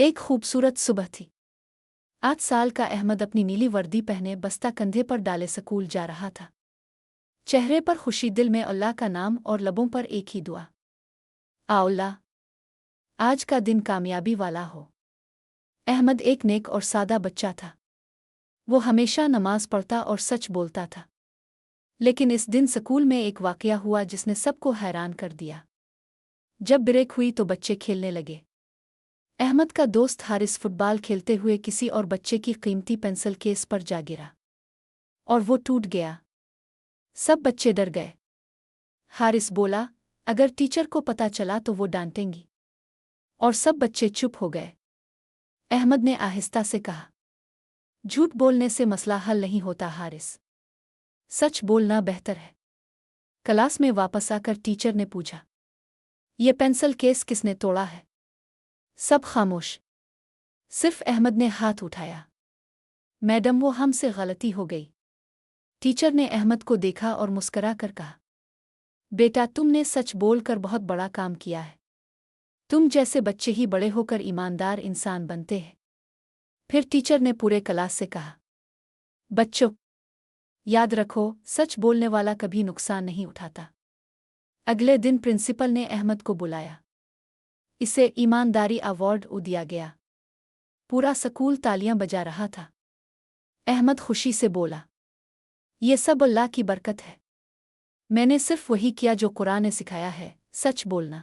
ایک خوبصورت صبح تھی۔ 8 سال کا احمد اپنی نیلی وردی پہنے بستہ کندھے پر ڈالے سکول جا رہا تھا۔ چہرے پر خوشی، دل میں اللہ کا نام اور لبوں پر ایک ہی دعا، آ اللہ، آج کا دن کامیابی والا ہو۔ احمد ایک نیک اور سادہ بچہ تھا۔ وہ ہمیشہ نماز پڑھتا اور سچ بولتا تھا۔ لیکن اس دن سکول میں ایک واقعہ ہوا جس نے سب کو حیران کر دیا۔ جب بریک ہوئی تو بچے کھیلنے لگے۔ احمد کا دوست حارث فٹ بال کھیلتے ہوئے کسی اور بچے کی قیمتی پنسل کیس پر جا گرا اور وہ ٹوٹ گیا۔ سب بچے ڈر گئے۔ حارث بولا، اگر ٹیچر کو پتہ چلا تو وہ ڈانٹیں گی، اور سب بچے چپ ہو گئے۔ احمد نے آہستہ سے کہا، جھوٹ بولنے سے مسئلہ حل نہیں ہوتا حارث، سچ بولنا بہتر ہے۔ کلاس میں واپس آ کر ٹیچر نے پوچھا، یہ پنسل کیس کس نے توڑا ہے؟ سب خاموش، صرف احمد نے ہاتھ اٹھایا۔ میڈم، وہ ہم سے غلطی ہو گئی۔ ٹیچر نے احمد کو دیکھا اور مسکرا کر کہا، بیٹا، تم نے سچ بول کر بہت بڑا کام کیا ہے۔ تم جیسے بچے ہی بڑے ہو کر ایماندار انسان بنتے ہیں۔ پھر ٹیچر نے پورے کلاس سے کہا، بچوں، یاد رکھو، سچ بولنے والا کبھی نقصان نہیں اٹھاتا۔ اگلے دن پرنسپل نے احمد کو بلایا۔ اسے ایمانداری ایوارڈ دیا گیا۔ پورا سکول تالیاں بجا رہا تھا۔ احمد خوشی سے بولا، یہ سب اللہ کی برکت ہے۔ میں نے صرف وہی کیا جو قرآن نے سکھایا ہے، سچ بولنا۔